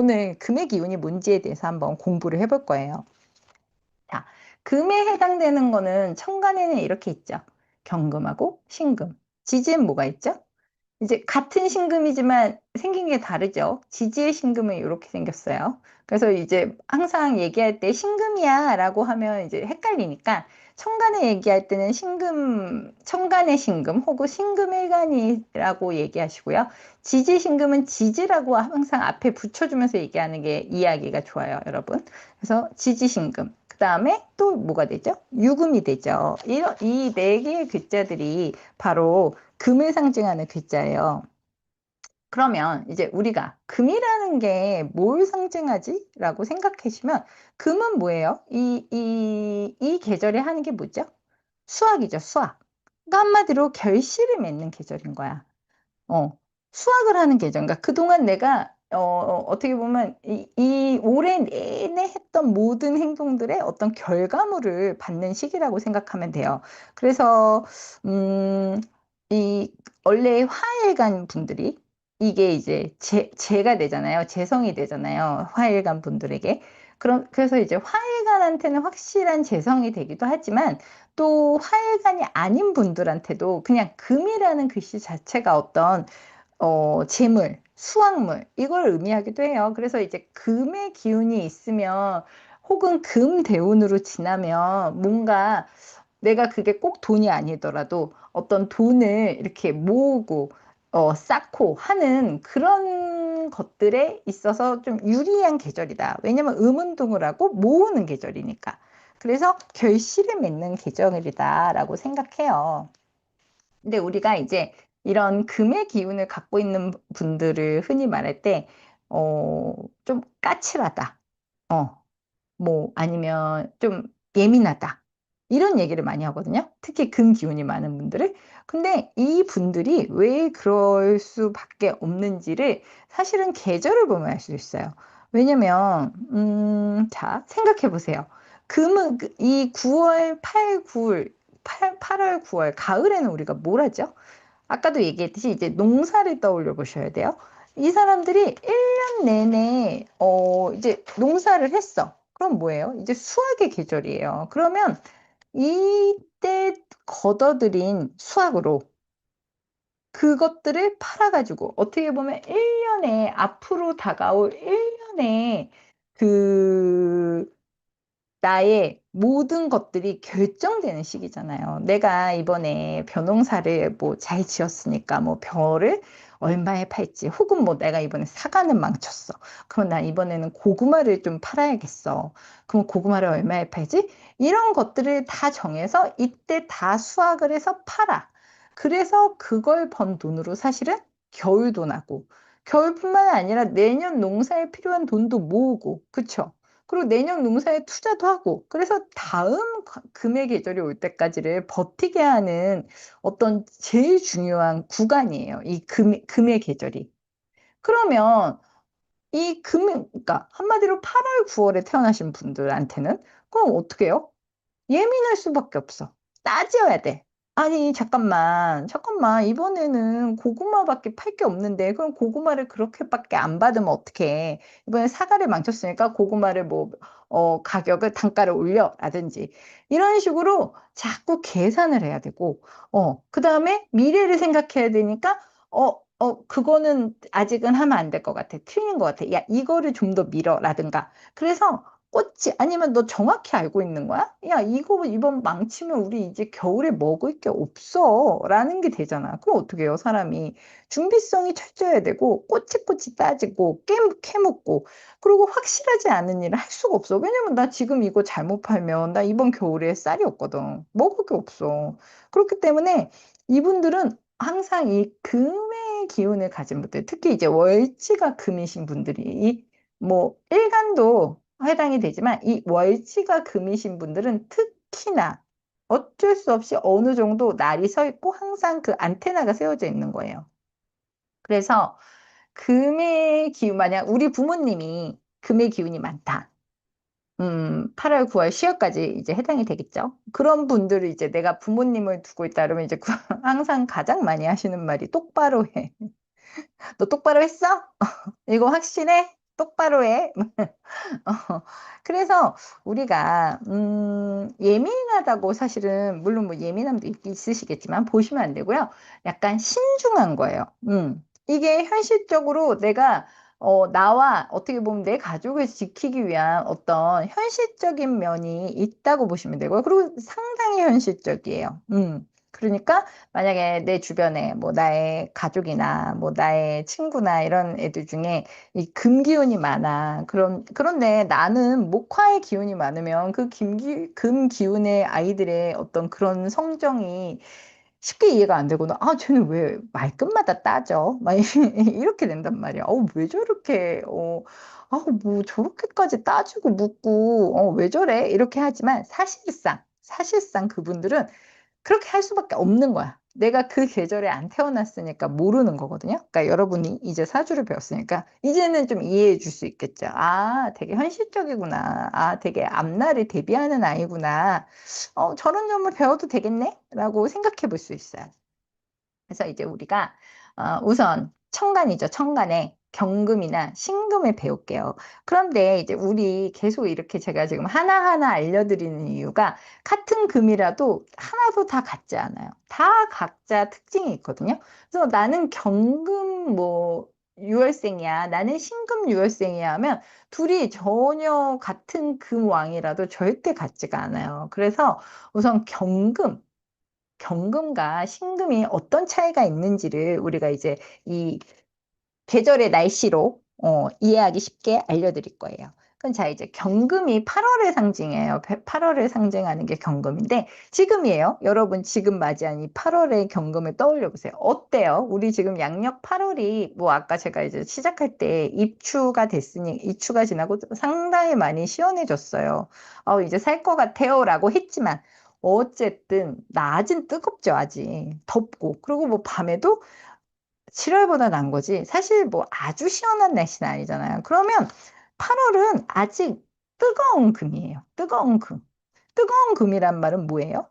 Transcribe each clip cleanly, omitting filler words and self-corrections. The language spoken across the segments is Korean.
오늘 금의 기운이 뭔지에 대해서 한번 공부를 해볼 거예요. 자, 금에 해당되는 거는 천간에는 이렇게 있죠. 경금하고 신금. 지지엔 뭐가 있죠? 이제 같은 신금이지만 생긴 게 다르죠. 지지의 신금은 이렇게 생겼어요. 그래서 이제 항상 얘기할 때 신금이야 라고 하면 이제 헷갈리니까 천간에 얘기할 때는 신금, 천간의 신금 혹은 신금일간이라고 얘기하시고요. 지지 신금은 지지라고 항상 앞에 붙여주면서 얘기하는 게 이해하기가 좋아요, 여러분. 그래서 지지 신금. 그 다음에 또 뭐가 되죠? 유금이 되죠. 이 네 개의 글자들이 바로 금을 상징하는 글자예요. 그러면 이제 우리가 금이라는 게 뭘 상징하지? 라고 생각하시면 금은 뭐예요? 이 계절에 하는 게 뭐죠? 수학이죠, 수학. 그러니까 한마디로 결실을 맺는 계절인 거야. 어, 수학을 하는 계절. 그러니까 그동안 내가 어떻게 보면 이 올해 내내 했던 모든 행동들의 어떤 결과물을 받는 시기라고 생각하면 돼요. 그래서 음, 이 원래 화일간 분들이 이게 이제 재가 되잖아요. 재성이 되잖아요. 화일간 분들에게. 그래서 이제 화일간한테는 확실한 재성이 되기도 하지만 또 화일간이 아닌 분들한테도 그냥 금이라는 글씨 자체가 어떤 재물, 수확물 이걸 의미하기도 해요. 그래서 이제 금의 기운이 있으면 혹은 금 대운으로 지나면 뭔가 내가 그게 꼭 돈이 아니더라도 어떤 돈을 이렇게 모으고 쌓고 하는 그런 것들에 있어서 좀 유리한 계절이다. 왜냐면 음운동을 하고 모으는 계절이니까. 그래서 결실을 맺는 계절이다라고 생각해요. 근데 우리가 이제 이런 금의 기운을 갖고 있는 분들을 흔히 말할 때, 좀 까칠하다. 뭐 아니면 좀 예민하다. 이런 얘기를 많이 하거든요. 특히 금 기운이 많은 분들을. 근데 이 분들이 왜 그럴 수밖에 없는지를 사실은 계절을 보면 알 수 있어요. 왜냐면 자, 생각해 보세요. 금은 이 9월, 8, 9월, 8월, 9월, 가을에는 우리가 뭘 하죠? 아까도 얘기했듯이 이제 농사를 떠올려 보셔야 돼요. 이 사람들이 1년 내내 이제 농사를 했어. 그럼 뭐예요? 이제 수확의 계절이에요. 그러면 이때 걷어들인 수확으로 그것들을 팔아가지고 어떻게 보면 1년에 앞으로 다가올 1년에 그 나의 모든 것들이 결정되는 시기잖아요. 내가 이번에 벼농사를 뭐 잘 지었으니까 뭐 벼를 얼마에 팔지, 혹은 뭐 내가 이번에 사과는 망쳤어. 그럼 난 이번에는 고구마를 좀 팔아야겠어. 그럼 고구마를 얼마에 팔지? 이런 것들을 다 정해서 이때 다 수확을 해서 팔아. 그래서 그걸 번 돈으로 사실은 겨울도 나고, 겨울뿐만 아니라 내년 농사에 필요한 돈도 모으고, 그쵸? 그리고 내년 농사에 투자도 하고, 그래서 다음 금의 계절이 올 때까지를 버티게 하는 어떤 제일 중요한 구간이에요. 이 금의 계절이. 그러면 그러니까 한마디로 8월, 9월에 태어나신 분들한테는 그럼 어떻게 해요? 예민할 수밖에 없어. 따져야 돼. 아니, 잠깐만, 잠깐만. 이번에는 고구마밖에 팔 게 없는데, 그럼 고구마를 그렇게밖에 안 받으면 어떡해. 이번에 사과를 망쳤으니까 고구마를 뭐, 가격을, 단가를 올려라든지. 이런 식으로 자꾸 계산을 해야 되고, 그 다음에 미래를 생각해야 되니까, 그거는 아직은 하면 안 될 것 같아. 틀린 것 같아. 야, 이거를 좀 더 밀어라든가. 그래서 꽂지 아니면 너 정확히 알고 있는 거야? 야, 이거 이번 망치면 우리 이제 겨울에 먹을 게 없어. 라는 게 되잖아. 그럼 어떻게 해요? 사람이 준비성이 철저해야 되고 꼬치꼬치 따지고 캐묻고 그리고 확실하지 않은 일을 할 수가 없어. 왜냐면 나 지금 이거 잘못 팔면 나 이번 겨울에 쌀이 없거든. 먹을 게 없어. 그렇기 때문에 이분들은 항상 이 금의 기운을 가진 분들, 특히 이제 월지가 금이신 분들이 뭐 일간도 해당이 되지만 이 월지가 금이신 분들은 특히나 어쩔 수 없이 어느 정도 날이 서 있고 항상 그 안테나가 세워져 있는 거예요. 그래서 금의 기운, 만약 우리 부모님이 금의 기운이 많다. 8월, 9월, 10월까지 이제 해당이 되겠죠. 그런 분들을 이제 내가 부모님을 두고 있다 그러면 이제 항상 가장 많이 하시는 말이 똑바로 해. 너 똑바로 했어? 이거 확실해? 똑바로 해. 어 그래서 우리가 예민하다고 사실은 물론 뭐 예민함도 있으시겠지만 보시면 안 되고요. 약간 신중한 거예요. 이게 현실적으로 내가 나와 어떻게 보면 내 가족을 지키기 위한 어떤 현실적인 면이 있다고 보시면 되고요. 그리고 상당히 현실적이에요. 그러니까 만약에 내 주변에 뭐 나의 가족이나 뭐 나의 친구나 이런 애들 중에 이 금기운이 많아. 그런데 나는 목화의 기운이 많으면 그 금기운의 아이들의 어떤 그런 성정이 쉽게 이해가 안 되거나, 아, 쟤는 왜 말끝마다 따져? 막 이렇게 된단 말이야. 왜 저렇게, 뭐 저렇게까지 따지고 묻고, 왜 저래? 이렇게 하지만 사실상 그분들은 그렇게 할 수밖에 없는 거야. 내가 그 계절에 안 태어났으니까 모르는 거거든요. 그러니까 여러분이 이제 사주를 배웠으니까 이제는 좀 이해해 줄 수 있겠죠. 아, 되게 현실적이구나. 아, 되게 앞날을 대비하는 아이구나. 저런 점을 배워도 되겠네? 라고 생각해 볼 수 있어요. 그래서 이제 우리가 우선 천간이죠. 천간에 경금이나 신금을 배울게요. 그런데 이제 우리 계속 이렇게 제가 지금 하나하나 알려드리는 이유가 같은 금이라도 하나도 다 같지 않아요. 다 각자 특징이 있거든요. 그래서 나는 경금 뭐 유월생이야. 나는 신금 유월생이야 하면 둘이 전혀 같은 금왕이라도 절대 같지가 않아요. 그래서 우선 경금과 신금이 어떤 차이가 있는지를 우리가 이제 이 계절의 날씨로 이해하기 쉽게 알려드릴 거예요. 그럼 자, 이제 경금이 8월의 상징이에요. 8월을 상징하는 게 경금인데 지금이에요. 여러분 지금 맞이한 이 8월의 경금을 떠올려 보세요. 어때요? 우리 지금 양력 8월이 뭐 아까 제가 이제 시작할 때 입추가 됐으니 입추가 지나고 상당히 많이 시원해졌어요. 이제 살 것 같아요라고 했지만 어쨌든 낮은 뜨겁죠, 아직. 덥고. 그리고 뭐 밤에도 7월보다 난 거지. 사실 뭐 아주 시원한 날씨는 아니잖아요. 그러면 8월은 아직 뜨거운 금이에요. 뜨거운 금. 뜨거운 금이란 말은 뭐예요?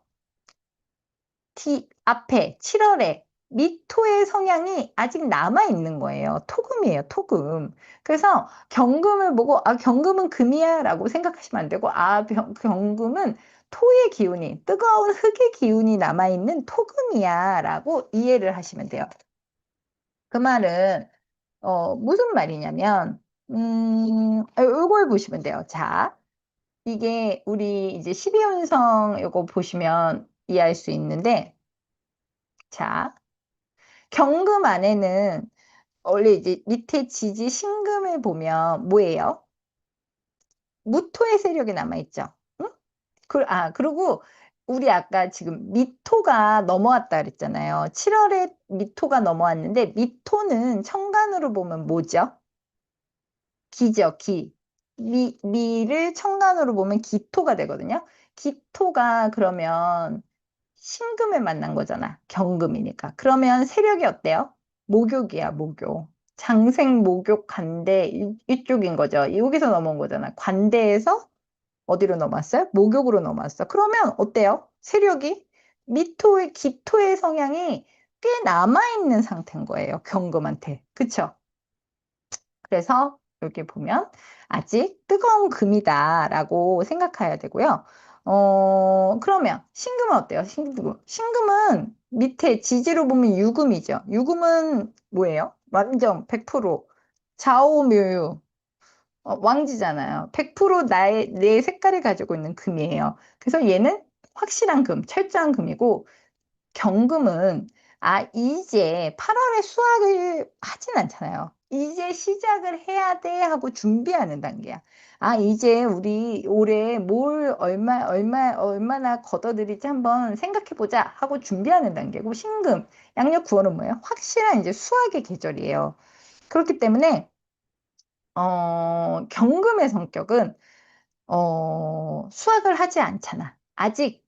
앞에 7월에 미토의 성향이 아직 남아 있는 거예요. 토금이에요, 토금. 그래서 경금을 보고 경금은 금이야라고 생각하시면 안 되고 경금은 토의 기운이 뜨거운 흙의 기운이 남아 있는 토금이야라고 이해를 하시면 돼요. 그 말은 무슨 말이냐면 이걸 보시면 돼요. 자, 이게 우리 이제 12운성 이거 보시면 이해할 수 있는데 자, 경금 안에는 원래 이제 밑에 지지 신금을 보면 뭐예요? 무토의 세력이 남아있죠. 응? 그리고 우리 아까 지금 미토가 넘어왔다 그랬잖아요. 7월에 미토가 넘어왔는데 미토는 천간으로 보면 뭐죠? 기죠, 기. 미를 천간으로 보면 기토가 되거든요. 기토가 그러면 신금을 만난 거잖아. 경금이니까. 그러면 세력이 어때요? 목욕이야, 목욕. 장생, 목욕, 관대 이쪽인 거죠. 여기서 넘어온 거잖아. 관대에서 어디로 넘어왔어요? 목욕으로 넘어왔어. 그러면 어때요? 세력이 미토의 기토의 성향이 꽤 남아있는 상태인 거예요. 경금한테. 그쵸? 그래서 여기 보면 아직 뜨거운 금이다라고 생각해야 되고요. 그러면 신금은 어때요? 신금은 밑에 지지로 보면 유금이죠. 유금은 뭐예요? 완전 100% 좌오묘유 왕지잖아요. 100% 내 색깔을 가지고 있는 금이에요. 그래서 얘는 확실한 금, 철저한 금이고 경금은 이제 8월에 수확을 하진 않잖아요. 이제 시작을 해야 돼 하고 준비하는 단계야. 이제 우리 올해 뭘 얼마나 걷어들일지 한번 생각해 보자 하고 준비하는 단계고 신금, 양력 9월은 뭐예요? 확실한 이제 수확의 계절이에요. 그렇기 때문에 경금의 성격은 수확을 하지 않잖아. 아직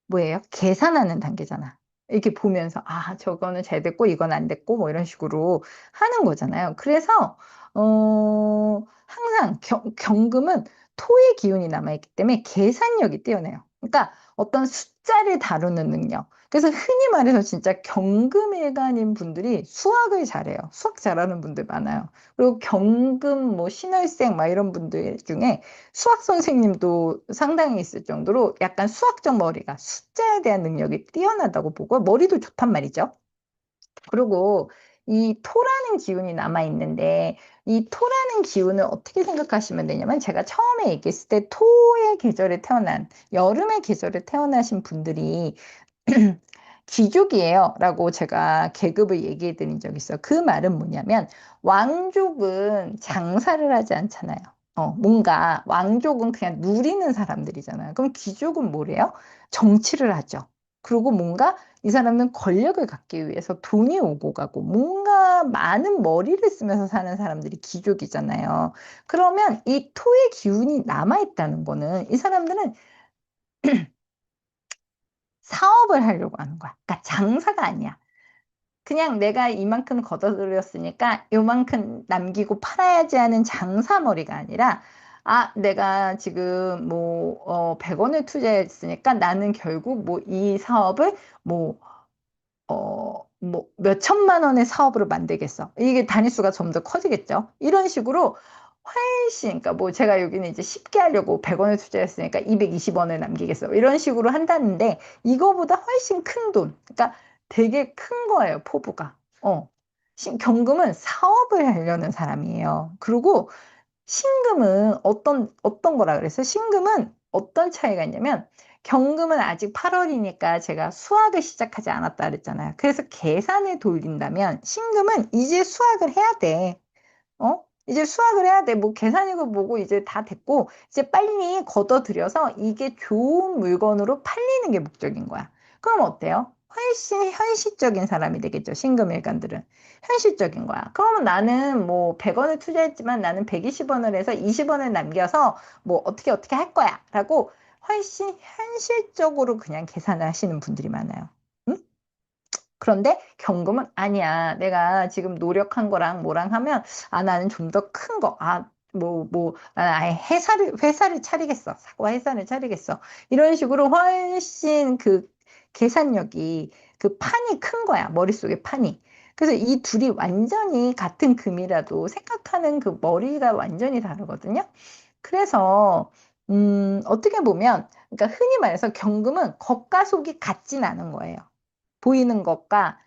뭐예요? 계산하는 단계잖아. 이렇게 보면서, 저거는 잘 됐고, 이건 안 됐고, 뭐 이런 식으로 하는 거잖아요. 그래서, 항상 경금은 토의 기운이 남아있기 때문에 계산력이 뛰어나요. 그러니까, 어떤 숫자를 다루는 능력. 그래서 흔히 말해서 진짜 경금일간인 분들이 수학을 잘해요. 수학 잘하는 분들 많아요. 그리고 경금, 뭐, 신월생, 막 이런 분들 중에 수학 선생님도 상당히 있을 정도로 약간 수학적 머리가 숫자에 대한 능력이 뛰어나다고 보고 머리도 좋단 말이죠. 그리고 이 토라는 기운이 남아 있는데 이 토라는 기운을 어떻게 생각하시면 되냐면 제가 처음에 얘기했을 때 토의 계절에 태어난 여름의 계절에 태어나신 분들이 귀족이에요 라고 제가 계급을 얘기해 드린 적이 있어요. 그 말은 뭐냐면 왕족은 장사를 하지 않잖아요. 뭔가 왕족은 그냥 누리는 사람들이잖아요. 그럼 귀족은 뭐래요? 정치를 하죠. 그리고 뭔가 이 사람은 권력을 갖기 위해서 돈이 오고 가고 뭔가 많은 머리를 쓰면서 사는 사람들이 귀족이잖아요. 그러면 이 토의 기운이 남아있다는 거는 이 사람들은 사업을 하려고 하는 거야. 그러니까 장사가 아니야. 그냥 내가 이만큼 걷어들였으니까 요만큼 남기고 팔아야지 하는 장사머리가 아니라 아, 내가 지금 뭐, 100원을 투자했으니까 나는 결국 뭐 이 사업을 뭐 뭐, 몇 천만 원의 사업으로 만들겠어. 이게 단위수가 점 더 커지겠죠. 이런 식으로 훨씬, 그러니까 뭐 제가 여기는 이제 쉽게 하려고 100원을 투자했으니까 220원을 남기겠어. 이런 식으로 한다는데 이거보다 훨씬 큰 돈. 그러니까 되게 큰 거예요, 포부가. 경금은 사업을 하려는 사람이에요. 그리고 신금은 어떤 거라 그랬어요? 신금은 어떤 차이가 있냐면, 경금은 아직 8월이니까 제가 수학을 시작하지 않았다 그랬잖아요. 그래서 계산을 돌린다면, 신금은 이제 수학을 해야 돼. 이제 수학을 해야 돼. 뭐 계산이고 뭐고 이제 다 됐고, 이제 빨리 걷어들여서 이게 좋은 물건으로 팔리는 게 목적인 거야. 그럼 어때요? 훨씬 현실적인 사람이 되겠죠. 신금일간들은. 현실적인 거야. 그러면 나는 뭐 100원을 투자했지만 나는 120원을 해서 20원을 남겨서 뭐 어떻게 할 거야. 라고 훨씬 현실적으로 그냥 계산을 하시는 분들이 많아요. 응? 그런데 경금은 아니야. 내가 지금 노력한 거랑 뭐랑 하면, 아, 나는 좀 더 큰 거, 나는 아예 회사를 차리겠어. 사과 회사를 차리겠어. 이런 식으로 훨씬 그 계산력이, 그 판이 큰 거야. 머릿속에 판이. 그래서 이 둘이 완전히 같은 금이라도 생각하는 그 머리가 완전히 다르거든요. 그래서, 어떻게 보면, 그러니까 흔히 말해서 경금은 겉과 속이 같진 않은 거예요. 보이는 것과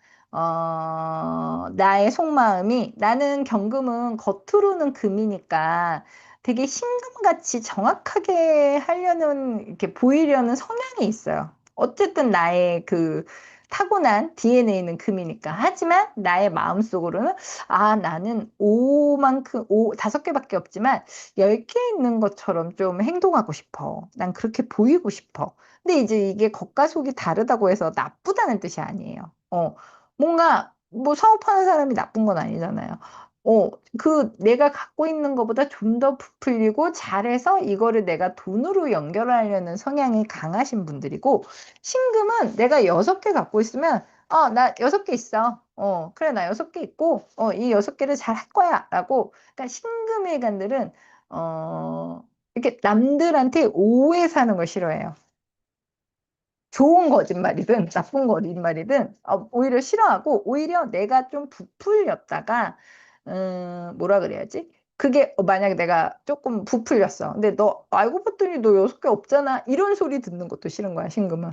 나의 속마음이 나는 경금은 겉으로는 금이니까 되게 신금같이 정확하게 하려는 이렇게 보이려는 성향이 있어요. 어쨌든 나의 그 타고난 DNA는 금이니까. 하지만 나의 마음속으로는 아, 나는 다섯 개밖에 없지만 10개 있는 것처럼 좀 행동하고 싶어. 난 그렇게 보이고 싶어. 근데 이제 이게 겉과 속이 다르다고 해서 나쁘다는 뜻이 아니에요. 뭔가, 뭐 사업하는 사람이 나쁜 건 아니잖아요. 내가 갖고 있는 것보다 좀 더 부풀리고 잘해서 이거를 내가 돈으로 연결하려는 성향이 강하신 분들이고, 신금은 내가 6개 갖고 있으면, 나 6개 있어. 그래, 나 6개 있고, 이 6개를 잘 할 거야. 라고, 그러니까 신금일간들은, 이렇게 남들한테 오해 사는 걸 싫어해요. 좋은 거짓말이든 나쁜 거짓말이든 오히려 싫어하고 오히려 내가 좀 부풀렸다가 뭐라 그래야지? 그게 만약에 내가 조금 부풀렸어. 근데 너 알고 봤더니 너 6개 없잖아. 이런 소리 듣는 것도 싫은 거야, 신금은.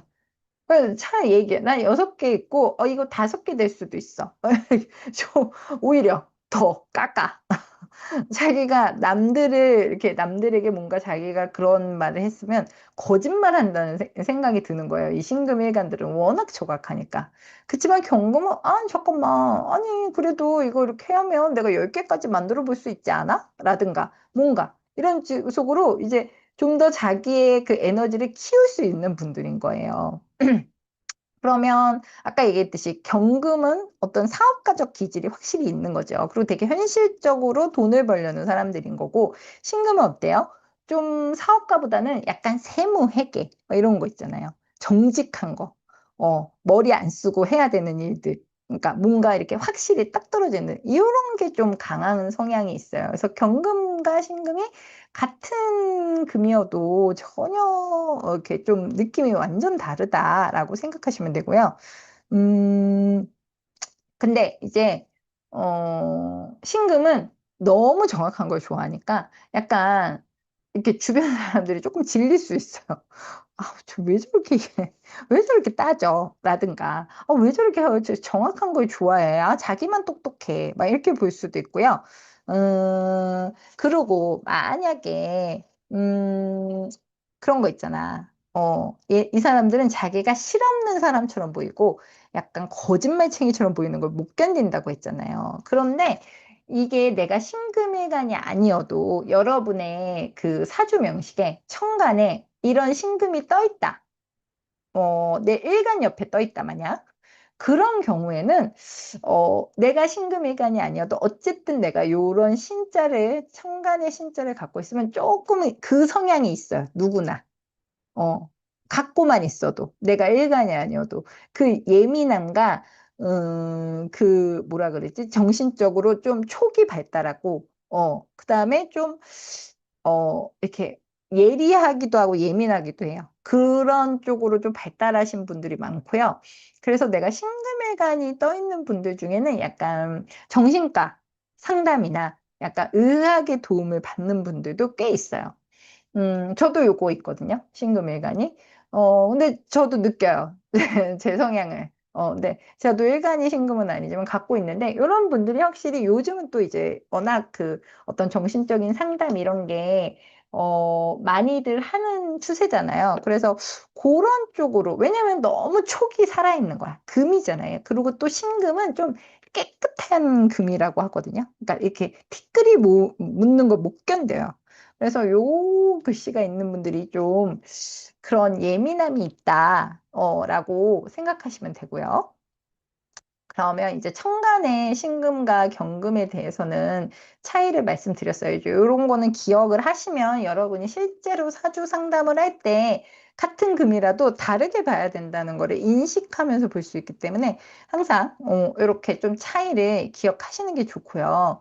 그래서 차라리 얘기해. 난 6개 있고 이거 5개 될 수도 있어. 오히려 더 깎아. 자기가 이렇게 남들에게 뭔가 자기가 그런 말을 했으면 거짓말 한다는 생각이 드는 거예요. 이 신금일간들은 워낙 조각하니까. 그치만 경금은, 잠깐만. 아니, 그래도 이거 이렇게 하면 내가 10개까지 만들어 볼 수 있지 않아? 라든가, 뭔가. 이런 속으로 이제 좀 더 자기의 그 에너지를 키울 수 있는 분들인 거예요. 그러면 아까 얘기했듯이 경금은 어떤 사업가적 기질이 확실히 있는 거죠. 그리고 되게 현실적으로 돈을 벌려는 사람들인 거고, 신금은 어때요? 좀 사업가보다는 약간 세무, 회계 뭐 이런 거 있잖아요. 정직한 거. 머리 안 쓰고 해야 되는 일들. 그러니까 뭔가 이렇게 확실히 딱 떨어지는 이런 게 좀 강한 성향이 있어요. 그래서 경금과 신금이 같은 금이어도 전혀 이렇게 좀 느낌이 완전 다르다라고 생각하시면 되고요. 음, 근데 이제 신금은 너무 정확한 걸 좋아하니까 약간 이렇게 주변 사람들이 조금 질릴 수 있어요. 아, 저 왜 저렇게 왜 저렇게 따져? 라든가, 왜 저렇게 정확한 걸 좋아해? 아, 자기만 똑똑해. 막 이렇게 볼 수도 있고요. 그리고 만약에 그런 거 있잖아. 이 사람들은 자기가 실없는 사람처럼 보이고 약간 거짓말쟁이처럼 보이는 걸 못 견딘다고 했잖아요. 그런데 이게 내가 신금일간이 아니어도 여러분의 그 사주 명식에 천간에 이런 신금이 떠 있다. 내 일간 옆에 떠 있다 만약. 그런 경우에는 내가 신금일간이 아니어도 어쨌든 내가 요런 신자를 천간의 신자를 갖고 있으면 조금 그 성향이 있어요. 누구나. 어, 갖고만 있어도 내가 일간이 아니어도 그 예민함과 그 뭐라 그랬지? 정신적으로 좀 초기 발달하고 그다음에 좀 이렇게 예리하기도 하고 예민하기도 해요. 그런 쪽으로 좀 발달하신 분들이 많고요. 그래서 내가 신금일간이 떠 있는 분들 중에는 약간 정신과 상담이나 약간 의학의 도움을 받는 분들도 꽤 있어요. 저도 요거 있거든요. 신금일간이. 근데 저도 느껴요. 제 성향을. 네. 저도 일간이 신금은 아니지만 갖고 있는데, 이런 분들이 확실히 요즘은 또 이제 워낙 그 어떤 정신적인 상담 이런 게, 많이들 하는 추세잖아요. 그래서 그런 쪽으로, 왜냐면 너무 촉이 살아있는 거야. 금이잖아요. 그리고 또 신금은 좀 깨끗한 금이라고 하거든요. 그러니까 이렇게 티끌이 묻는 걸 못 견뎌요. 그래서 요 글씨가 있는 분들이 좀 그런 예민함이 있다, 라고 생각하시면 되고요. 그러면 이제 천간의 신금과 경금에 대해서는 차이를 말씀드렸어요. 이런 거는 기억을 하시면 여러분이 실제로 사주 상담을 할 때 같은 금이라도 다르게 봐야 된다는 거를 인식하면서 볼 수 있기 때문에 항상 이렇게 좀 차이를 기억하시는 게 좋고요.